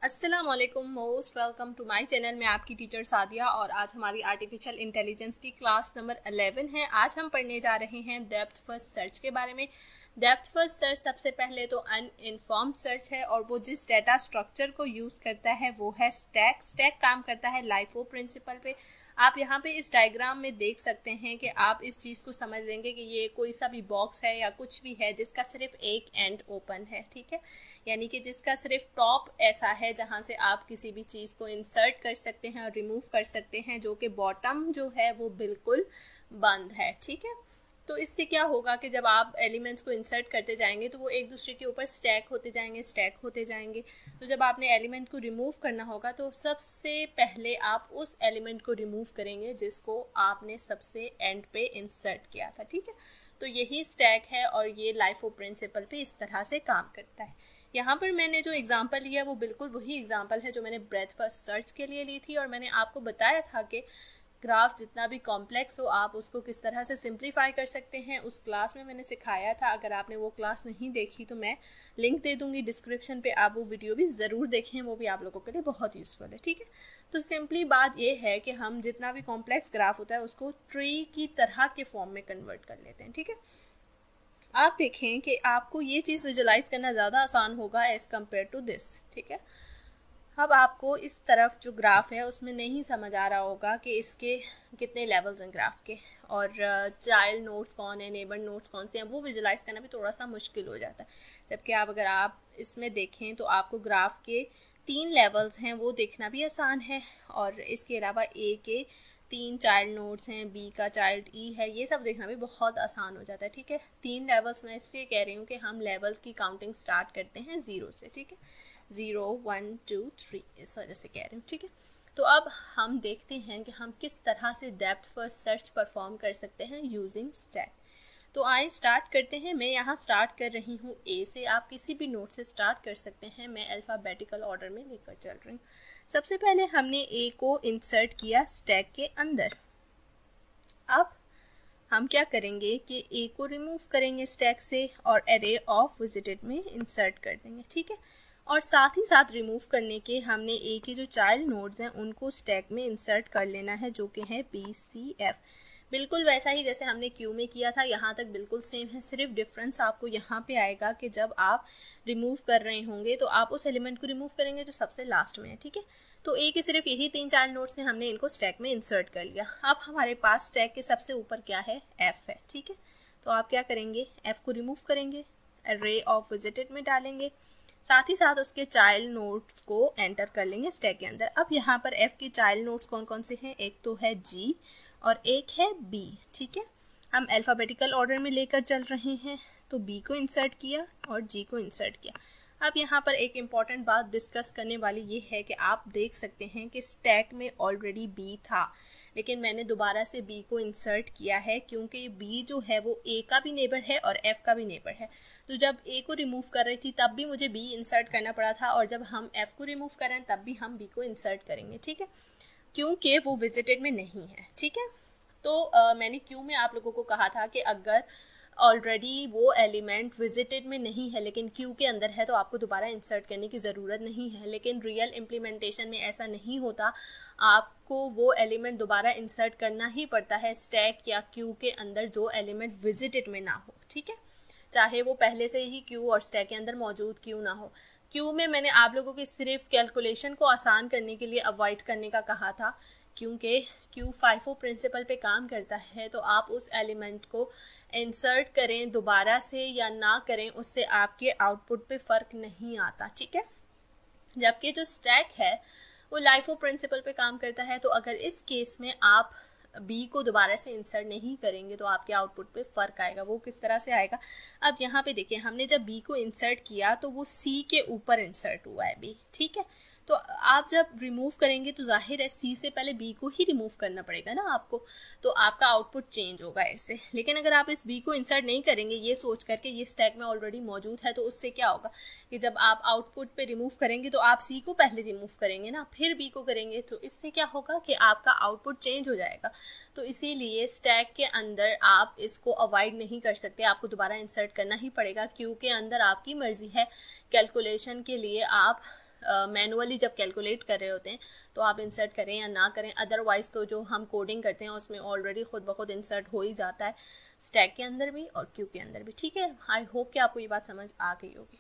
अस्सलाम वालेकुम, most welcome to my channel. मैं आपकी टीचर सादिया और आज हमारी आर्टिफिशियल इंटेलिजेंस की क्लास नंबर 11 है। आज हम पढ़ने जा रहे हैं डेप्थ फर्स्ट सर्च के बारे में। डेप्थ फर्स्ट सर्च सबसे पहले तो अनइन्फॉर्म्ड सर्च है और वो जिस डेटा स्ट्रक्चर को यूज़ करता है वो है स्टैक। स्टैक काम करता है लाइफो प्रिंसिपल पे। आप यहाँ पे इस डायग्राम में देख सकते हैं कि आप इस चीज़ को समझ लेंगे कि ये कोई सा भी बॉक्स है या कुछ भी है जिसका सिर्फ एक एंड ओपन है, ठीक है, यानी कि जिसका सिर्फ टॉप ऐसा है जहाँ से आप किसी भी चीज़ को इंसर्ट कर सकते हैं और रिमूव कर सकते हैं, जो कि बॉटम जो है वो बिल्कुल बंद है, ठीक है। तो इससे क्या होगा कि जब आप एलिमेंट्स को इंसर्ट करते जाएंगे तो वो एक दूसरे के ऊपर स्टैक होते जाएंगे। तो जब आपने एलिमेंट को रिमूव करना होगा तो सबसे पहले आप उस एलिमेंट को रिमूव करेंगे जिसको आपने सबसे एंड पे इंसर्ट किया था, ठीक है। तो यही स्टैक है और ये लाइफो प्रिंसिपल पे इस तरह से काम करता है। यहाँ पर मैंने जो एग्जांपल लिया वो बिल्कुल वही एग्जांपल है जो मैंने ब्रेथ फर्स्ट सर्च के लिए ली थी और मैंने आपको बताया था कि ग्राफ जितना भी कॉम्प्लेक्स हो आप उसको किस तरह से सिंप्लीफाई कर सकते हैं। उस क्लास में मैंने सिखाया था। अगर आपने वो क्लास नहीं देखी तो मैं लिंक दे दूंगी डिस्क्रिप्शन पे, आप वो वीडियो भी ज़रूर देखें, वो भी आप लोगों के लिए बहुत यूज़फुल है, ठीक है। तो सिंपली बात ये है कि हम जितना भी कॉम्प्लेक्स ग्राफ होता है उसको ट्री की तरह के फॉर्म में कन्वर्ट कर लेते हैं, ठीक है। आप देखें कि आपको ये चीज़ विजुलाइज करना ज़्यादा आसान होगा एज़ कम्पेयर टू दिस, ठीक है। अब आपको इस तरफ जो ग्राफ है उसमें नहीं समझ आ रहा होगा कि इसके कितने लेवल्स हैं ग्राफ के, और चाइल्ड नोड्स कौन है, नेबर नोड्स कौन से हैं, वो विजुलाइज करना भी थोड़ा सा मुश्किल हो जाता है। जबकि अगर आप इसमें देखें तो आपको ग्राफ के 3 लेवल्स हैं वो देखना भी आसान है, और इसके अलावा ए के 3 चाइल्ड नोड्स हैं, बी का चाइल्ड ई है, ये सब देखना भी बहुत आसान हो जाता है, ठीक है। 3 लेवल्स मैं इसलिए कह रही हूँ कि हम लेवल की काउंटिंग स्टार्ट करते हैं 0 से, ठीक है। 0 1 2 3 इस वजह से कह रही हूँ, ठीक है। तो अब हम देखते हैं कि हम किस तरह से डेप्थ फर्स्ट सर्च परफॉर्म कर सकते हैं यूजिंग स्टैक। तो आए स्टार्ट करते हैं। मैं यहाँ स्टार्ट कर रही हूँ ए से, आप किसी भी नोट से स्टार्ट कर सकते हैं। मैं अल्फ़ाबेटिकल ऑर्डर में लेकर चल रही हूँ। सबसे पहले हमने ए को इंसर्ट किया स्टैक के अंदर। अब हम क्या करेंगे कि ए को रिमूव करेंगे स्टैक से और एरे ऑफ विजिटेड में इंसर्ट कर देंगे, ठीक है। और साथ ही साथ रिमूव करने के हमने ए के जो चाइल्ड नोड्स हैं उनको स्टैक में इंसर्ट कर लेना है, जो कि है बी सी एफ। बिल्कुल वैसा ही जैसे हमने क्यू में किया था, यहाँ तक बिल्कुल सेम है। सिर्फ डिफरेंस आपको यहाँ पे आएगा कि जब आप रिमूव कर रहे होंगे तो आप उस एलिमेंट को रिमूव करेंगे जो सबसे लास्ट में है, ठीक है। तो ए के सिर्फ यही 3 चाइल्ड नोड्स ने हमने इनको स्टैक में इंसर्ट कर लिया। अब हमारे पास स्टैक के सबसे ऊपर क्या है, एफ है, ठीक है। तो आप क्या करेंगे, एफ को रिमूव करेंगे, array ऑफ विजिटेड में डालेंगे, साथ ही साथ उसके चाइल्ड नोड्स को एंटर कर लेंगे स्टैक के अंदर। अब यहाँ पर एफ के चाइल्ड नोड्स कौन कौन से हैं, एक तो है जी और एक है बी, ठीक है। हम अल्फ़ाबेटिकल ऑर्डर में लेकर चल रहे हैं, तो बी को इंसर्ट किया और जी को इंसर्ट किया। अब यहाँ पर एक इम्पॉर्टेंट बात डिस्कस करने वाली ये है कि आप देख सकते हैं कि स्टैक में ऑलरेडी बी था, लेकिन मैंने दोबारा से बी को इंसर्ट किया है क्योंकि बी जो है वो ए का भी नेबर है और एफ का भी नेबर है। तो जब ए को रिमूव कर रही थी तब भी मुझे बी इंसर्ट करना पड़ा था, और जब हम एफ को रिमूव कर रहे हैं तब भी हम बी को इंसर्ट करेंगे, ठीक है, क्योंकि वो विजिटेड में नहीं है, ठीक है। तो मैंने क्यू में आप लोगों को कहा था कि अगर ऑलरेडी वो एलिमेंट विजिटेड में नहीं है लेकिन क्यू के अंदर है तो आपको दोबारा इंसर्ट करने की ज़रूरत नहीं है, लेकिन रियल इम्प्लीमेंटेशन में ऐसा नहीं होता। आपको वो एलिमेंट दोबारा इंसर्ट करना ही पड़ता है स्टैक या क्यू के अंदर जो एलिमेंट विजिटेड में ना हो, ठीक है, चाहे वो पहले से ही क्यू और स्टैक के अंदर मौजूद क्यू ना हो। क्यू में मैंने आप लोगों की सिर्फ कैलकुलेशन को आसान करने के लिए अवॉइड करने का कहा था, क्योंकि क्यू FIFO प्रिंसिपल पे काम करता है। तो आप उस एलिमेंट को इंसर्ट करें दोबारा से या ना करें, उससे आपके आउटपुट पे फ़र्क नहीं आता, ठीक है। जबकि जो स्टैक है वो लाइफो प्रिंसिपल पे काम करता है। तो अगर इस केस में आप बी को दोबारा से इंसर्ट नहीं करेंगे तो आपके आउटपुट पे फ़र्क आएगा। वो किस तरह से आएगा, अब यहाँ पे देखिए, हमने जब बी को इंसर्ट किया तो वो सी के ऊपर इंसर्ट हुआ है बी, ठीक है। तो आप जब रिमूव करेंगे तो जाहिर है सी से पहले बी को ही रिमूव करना पड़ेगा ना आपको, तो आपका आउटपुट चेंज होगा ऐसे। लेकिन अगर आप इस बी को इंसर्ट नहीं करेंगे ये सोच करके ये स्टैक में ऑलरेडी मौजूद है, तो उससे क्या होगा कि जब आप आउटपुट पे रिमूव करेंगे तो आप सी को पहले रिमूव करेंगे ना, फिर बी को करेंगे, तो इससे क्या होगा कि आपका आउटपुट चेंज हो जाएगा। तो इसीलिए स्टैक के अंदर आप इसको अवॉइड नहीं कर सकते, आपको दोबारा इंसर्ट करना ही पड़ेगा। क्यू के अंदर आपकी मर्जी है, कैलकुलेशन के लिए आप मैनुअली जब कैलकुलेट कर रहे होते हैं तो आप इंसर्ट करें या ना करें, अदरवाइज तो जो हम कोडिंग करते हैं उसमें ऑलरेडी खुद ब खुद इंसर्ट हो ही जाता है, स्टैक के अंदर भी और क्यू के अंदर भी। ठीक है, आई होप कि आपको ये बात समझ आ गई होगी।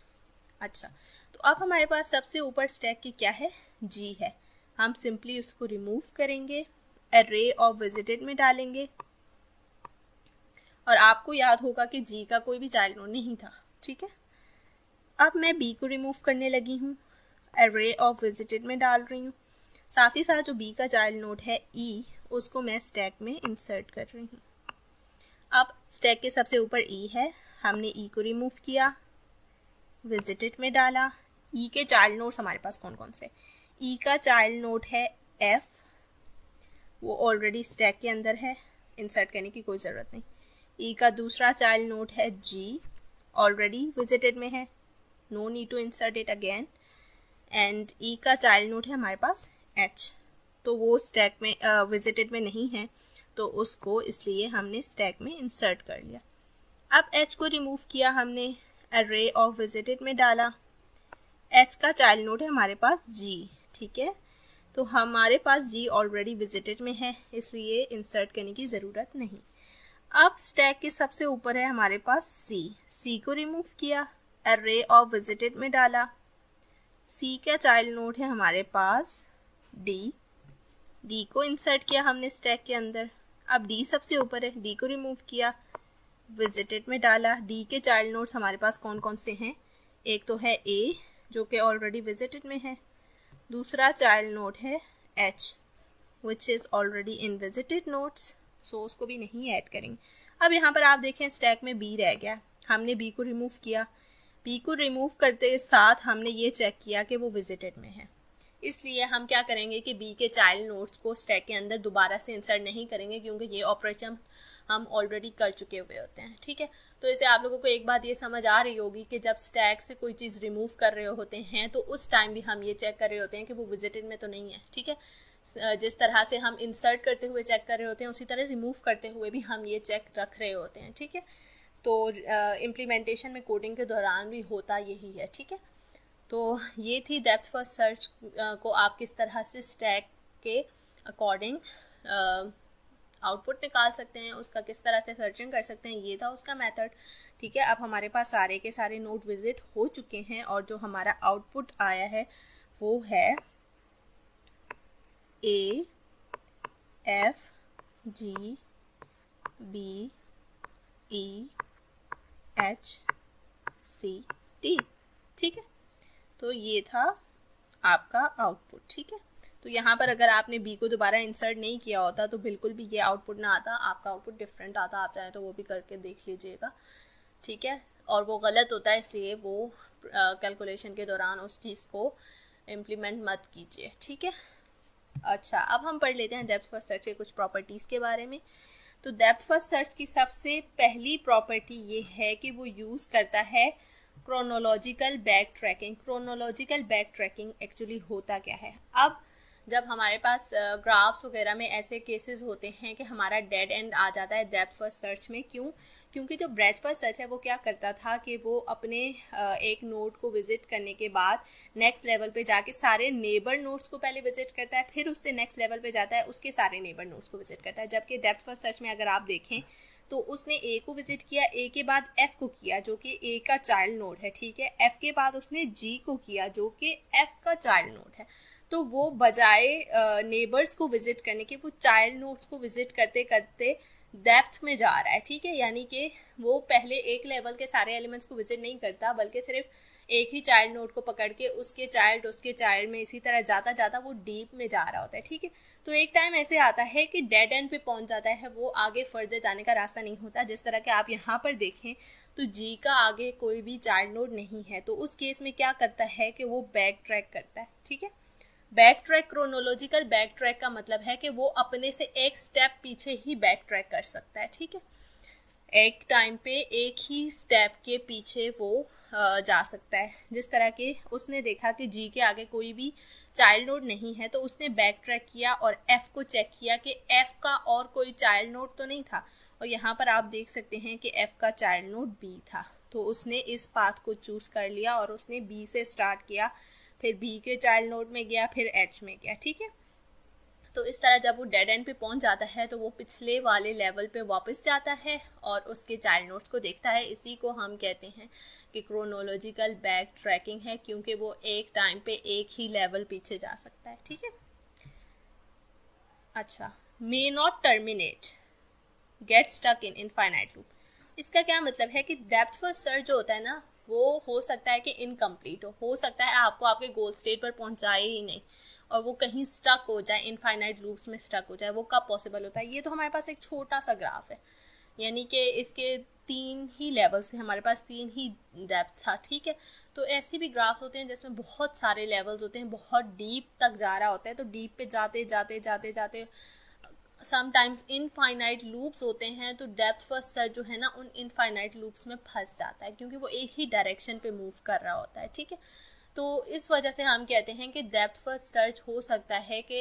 अच्छा, तो अब हमारे पास सबसे ऊपर स्टैक की क्या है, जी है। हम सिंपली उसको रिमूव करेंगे, array of visited में डालेंगे, और आपको याद होगा कि जी का कोई भी चाइल्ड नोड नहीं था। ठीक है, अब मैं बी को रिमूव करने लगी हूँ, array of visited में डाल रही हूँ, साथ ही साथ जो बी का चाइल्ड नोड है ई, उसको मैं स्टैक में इंसर्ट कर रही हूँ। अब स्टैक के सबसे ऊपर ई है, हमने ई को रिमूव किया, विजिटेड में डाला। ई के चाइल्ड नोड्स हमारे पास कौन कौन से, ई का चाइल्ड नोड है एफ, वो ऑलरेडी स्टैक के अंदर है, इंसर्ट करने की कोई ज़रूरत नहीं। ई का दूसरा चाइल्ड नोड है जी, ऑलरेडी विजिटेड में है, no need to insert it again. And E का चाइल्ड नोड है हमारे पास एच, तो वो स्टैक में विजिटेड में नहीं है, तो उसको इसलिए हमने स्टैक में इंसर्ट कर लिया। अब एच को रिमूव किया हमने, array of visited में डाला, एच का चाइल्ड नोड है हमारे पास जी। ठीक है, तो हमारे पास जी ऑलरेडी विजिटेड में है, इसलिए इंसर्ट करने की ज़रूरत नहीं। अब स्टैक के सबसे ऊपर है हमारे पास सी, सी को रिमूव किया, array of visited में डाला, सी का चाइल्ड नोड है हमारे पास डी, डी को इंसर्ट किया हमने स्टैक के अंदर। अब डी सबसे ऊपर है, डी को रिमूव किया, विजिटेड में डाला। डी के चाइल्ड नोड्स हमारे पास कौन कौन से हैं, एक तो है ए जो कि ऑलरेडी विजिटेड में है, दूसरा चाइल्ड नोड है H which is already in visited nodes, so उसको भी नहीं ऐड करेंगे। अब यहाँ पर आप देखें स्टैक में बी रह गया, हमने बी को रिमूव किया, बी को रिमूव करते साथ हमने ये चेक किया कि वो विजिटेड में है, इसलिए हम क्या करेंगे कि बी के चाइल्ड नोड्स को स्टैक के अंदर दोबारा से इंसर्ट नहीं करेंगे, क्योंकि ये ऑपरेशन हम ऑलरेडी कर चुके हुए होते हैं। ठीक है, तो इसे आप लोगों को एक बात ये समझ आ रही होगी कि जब स्टैक से कोई चीज़ रिमूव कर रहे होते हैं तो उस टाइम भी हम ये चेक कर रहे होते हैं कि वो विजिटेड में तो नहीं है। ठीक है, जिस तरह से हम इंसर्ट करते हुए चेक कर रहे होते हैं, उसी तरह रिमूव करते हुए भी हम ये चेक रख रहे होते हैं। ठीक है, तो इम्प्लीमेंटेशन में कोडिंग के दौरान भी होता यही है। ठीक है, तो ये थी डेप्थ फर्स्ट सर्च को आप किस तरह से स्टैक के अकॉर्डिंग आउटपुट निकाल सकते हैं, उसका किस तरह से सर्चिंग कर सकते हैं, ये था उसका मेथड। ठीक है, अब हमारे पास सारे के सारे नोड विजिट हो चुके हैं और जो हमारा आउटपुट आया है वो है A F G B E H C T. ठीक है, तो ये था आपका आउटपुट। ठीक है, तो यहाँ पर अगर आपने बी को दोबारा इंसर्ट नहीं किया होता तो बिल्कुल भी ये आउटपुट ना आता, आपका आउटपुट डिफरेंट आता। आप चाहें तो वो भी करके देख लीजिएगा। ठीक है, और वो गलत होता है, इसलिए वो कैलकुलेशन के दौरान उस चीज़ को इम्प्लीमेंट मत कीजिए। ठीक है, अच्छा, अब हम पढ़ लेते हैं डेप्थ फर्स्ट सर्च के कुछ प्रॉपर्टीज़ के बारे में। तो डेप्थ फर्स्ट सर्च की सबसे पहली प्रॉपर्टी ये है कि वो यूज़ करता है chronological back tracking. Chronological back tracking actually होता क्या है, अब जब हमारे पास ग्राफ्स वगैरह में ऐसे केसेस होते हैं कि हमारा डेड एंड आ जाता है डेप्थ फर्स्ट सर्च में, क्यों? क्योंकि जो ब्रेथ फर्स्ट सर्च है वो क्या करता था कि वो अपने एक नोड को विजिट करने के बाद नेक्स्ट लेवल पे जाके सारे नेबर नोड्स को पहले विजिट करता है, फिर उससे नेक्स्ट लेवल पे जाता है, उसके सारे नेबर नोड्स को विजिट करता है। जबकि डेप्थ फर्स्ट सर्च में अगर आप देखें तो उसने ए को विजिट किया, ए के बाद एफ को किया जो कि ए का चाइल्ड नोड है। ठीक है, एफ के बाद उसने जी को किया जो कि एफ का चाइल्ड नोड है। तो वो बजाय नेबर्स को विजिट करने के वो चाइल्ड नोड्स को विजिट करते करते डेप्थ में जा रहा है। ठीक है, यानी कि वो पहले एक लेवल के सारे एलिमेंट्स को विजिट नहीं करता, बल्कि सिर्फ एक ही चाइल्ड नोड को पकड़ के उसके चाइल्ड में इसी तरह जाता जाता वो डीप में जा रहा होता है। ठीक है, तो एक टाइम ऐसे आता है कि डेड एंड पे पहुंच जाता है, वो आगे फर्दर जाने का रास्ता नहीं होता। जिस तरह के आप यहाँ पर देखें तो जी का आगे कोई भी चाइल्ड नोड नहीं है, तो उस केस में क्या करता है कि वो बैक ट्रैक करता है। ठीक है, back track, chronological back track का मतलब है कि वो अपने से एक स्टेप पीछे ही बैक ट्रैक कर सकता है। ठीक है, एक टाइम पे एक ही स्टेप के पीछे वो जा सकता है। जिस तरह के उसने देखा कि जी के आगे कोई भी चाइल्ड नोड नहीं है, तो उसने बैक ट्रैक किया और एफ को चेक किया कि एफ का और कोई चाइल्ड नोड तो नहीं था, और यहाँ पर आप देख सकते हैं कि एफ का चाइल्ड नोड बी था। तो उसने इस पाथ को चूज कर लिया और उसने बी से स्टार्ट किया, फिर बी के चाइल्ड नोड में गया, फिर एच में गया, ठीक है। तो इस तरह जब वो डेड एंड पे पहुंच जाता है तो वो पिछले वाले लेवल पे वापस जाता है और उसके चाइल्ड नोड्स को देखता है। इसी को हम कहते हैं कि क्रोनोलॉजिकल बैक ट्रैकिंग है, क्योंकि वो एक टाइम पे एक ही लेवल पीछे जा सकता है, ठीक है। अच्छा, may not terminate, get stuck in infinite loop. इसका क्या मतलब है कि डेप्थ फर्स्ट सर्च जो होता है ना, वो हो सकता है कि इनकम्प्लीट हो सकता है आपको आपके गोल स्टेट पर पहुंचाए ही नहीं और वो कहीं स्टक हो जाए, इनफाइनाइट लूप्स में स्टक हो जाए। वो कब पॉसिबल होता है? ये तो हमारे पास एक छोटा सा ग्राफ है, यानी कि इसके 3 ही लेवल्स थे, हमारे पास 3 ही डेप्थ था, ठीक है। तो ऐसे भी ग्राफ्स होते हैं जिसमें बहुत सारे लेवल्स होते हैं, बहुत डीप तक जा रहा होता है। तो डीप पे जाते जाते जाते जाते समटाइम्स इनफाइनाइट लूप्स होते हैं, तो डेप्थ फर्स्ट सर्च जो है ना उन इनफाइनाइट लूप्स में फंस जाता है, क्योंकि वो एक ही डायरेक्शन पे मूव कर रहा होता है, ठीक है। तो इस वजह से हम कहते हैं कि डेप्थ फर्स्ट सर्च हो सकता है कि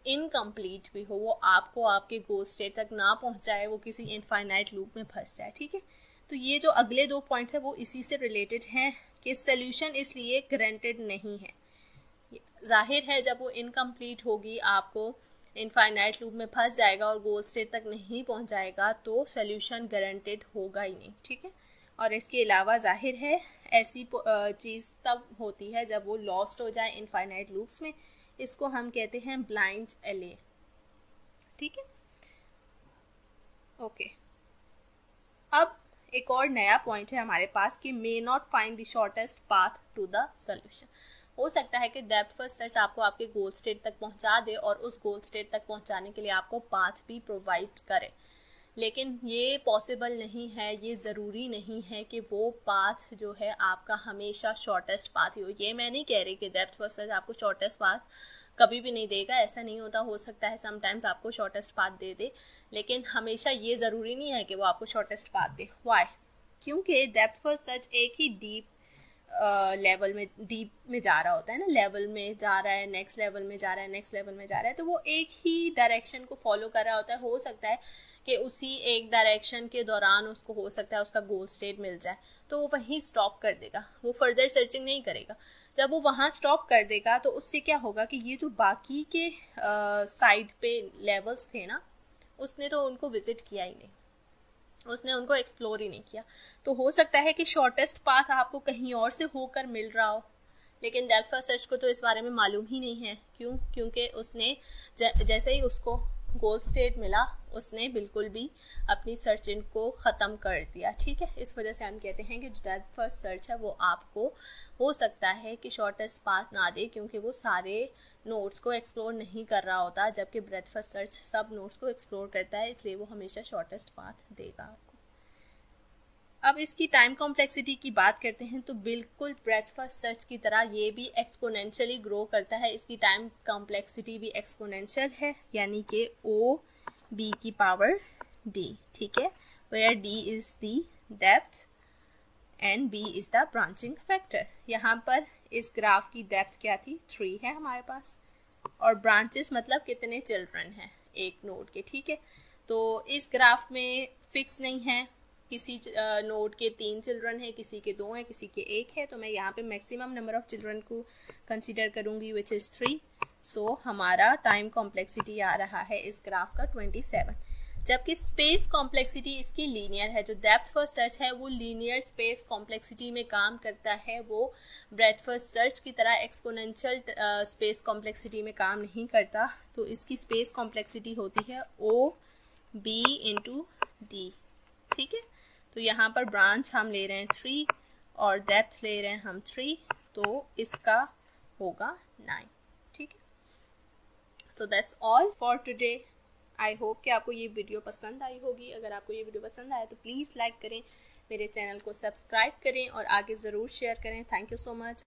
इनकम्प्लीट भी हो, वो आपको आपके गोल स्टेट तक ना पहुंचाए, वो किसी इनफाइनाइट लूप में फंस जाए, ठीक है। तो ये जो अगले 2 पॉइंट्स है वो इसी से रिलेटेड हैं कि सोल्यूशन इसलिए गारंटेड नहीं है। जाहिर है जब वो इनकम्प्लीट होगी, आपको इनफाइनाइट लूप में फंस जाएगा और गोल स्टेट तक नहीं पहुंचाएगा, तो सोल्यूशन गारंटेड होगा ही नहीं, ठीक है। और इसके अलावा जाहिर है ऐसी चीज़ तब होती है जब वो लॉस्ट हो जाए इनफाइनाइट लूप्स में। इसको हम कहते हैं ब्लाइंड एले, ठीक है। ओके, अब एक और नया पॉइंट है हमारे पास कि may not find the shortest path to the solution. हो सकता है कि डेप्थ फर्स्ट सर्च आपको आपके गोल स्टेट तक पहुंचा दे और उस गोल स्टेट तक पहुंचाने के लिए आपको पाथ भी प्रोवाइड करे, लेकिन ये पॉसिबल नहीं है, ये ज़रूरी नहीं है कि वो पाथ जो है आपका हमेशा शॉर्टेस्ट पाथ ही हो। ये मैं नहीं कह रही कि डेप्थ फर्स्ट सर्च आपको शॉर्टेस्ट पाथ कभी भी नहीं देगा, ऐसा नहीं होता। हो सकता है समटाइम्स आपको शॉर्टेस्ट पाथ दे दे, लेकिन हमेशा ये ज़रूरी नहीं है कि वो आपको शॉर्टेस्ट पाथ दे। वाई? क्योंकि डेप्थ फर्स्ट सर्च एक ही डीप लेवल में, डीप में जा रहा होता है ना, लेवल में जा रहा है, नेक्स्ट लेवल में जा रहा है, नेक्स्ट लेवल में जा रहा है, तो वो एक ही डायरेक्शन को फॉलो कर रहा होता है। हो सकता है कि उसी एक डायरेक्शन के दौरान उसको हो सकता है उसका गोल स्टेट मिल जाए, तो वो वहीं स्टॉप कर देगा, वो फर्दर सर्चिंग नहीं करेगा। जब वो वहाँ स्टॉप कर देगा तो उससे क्या होगा कि ये जो बाकी के साइड पे लेवल्स थे ना, उसने तो उनको विजिट किया ही नहीं, उसने उनको एक्सप्लोर ही नहीं किया। तो हो सकता है कि शॉर्टेस्ट पाथ आपको कहीं और से होकर मिल रहा हो, लेकिन डेप्थ फर्स्ट सर्च को तो इस बारे में मालूम ही नहीं है। क्यों? क्योंकि उसने जैसे ही उसको गोल स्टेट मिला, उसने बिल्कुल भी अपनी सर्चिंग को ख़त्म कर दिया, ठीक है। इस वजह से हम कहते हैं कि जो डेप्थ फर्स्ट सर्च है वो आपको हो सकता है कि शॉर्टेस्ट पाथ ना दे, क्योंकि वो सारे नोट्स को एक्सप्लोर नहीं कर रहा होता, जबकि ब्रेथ फर्स्ट सर्च सब नोट्स को एक्सप्लोर करता है, इसलिए वो हमेशा शॉर्टेस्ट पाथ देगा आपको। अब इसकी टाइम कॉम्प्लेक्सिटी की बात करते हैं, तो बिल्कुल ब्रेथ फर्स्ट सर्च की तरह ये भी एक्सपोनेंशियली ग्रो करता है। इसकी टाइम कॉम्प्लेक्सिटी भी एक्सपोनेंशियल है, यानी कि ओ बी की पावर डी, ठीक है, where D is the depth and B is the branching factor. यहाँ पर इस ग्राफ की डेप्थ क्या थी? 3 है हमारे पास, और ब्रांचेस मतलब कितने चिल्ड्रन हैं एक नोड के, ठीक है। तो इस ग्राफ में फिक्स नहीं है, किसी नोड के 3 चिल्ड्रन है, किसी के 2 हैं, किसी के 1 है। तो मैं यहाँ पे मैक्सिमम नंबर ऑफ चिल्ड्रन को कंसीडर करूँगी, विच इज़ 3। सो हमारा टाइम कॉम्प्लेक्सिटी आ रहा है इस ग्राफ का 27, जबकि स्पेस कॉम्प्लेक्सिटी इसकी लीनियर है। जो डेप्थ फर्स्ट सर्च है वो लीनियर स्पेस कॉम्प्लेक्सिटी में काम करता है, वो ब्रेथ फर्स्ट सर्च की तरह एक्सपोनेंशियल स्पेस कॉम्प्लेक्सिटी में काम नहीं करता। तो इसकी स्पेस कॉम्प्लेक्सिटी होती है ओ बी इंटू डी, ठीक है। तो यहाँ पर ब्रांच हम ले रहे हैं 3 और डेप्थ ले रहे हैं हम 3, तो इसका होगा 9, ठीक है। तो that's all for today. I hope कि आपको ये वीडियो पसंद आई होगी। अगर आपको ये वीडियो पसंद आया तो प्लीज़ लाइक करें, मेरे चैनल को सब्सक्राइब करें और आगे ज़रूर शेयर करें। Thank you so much.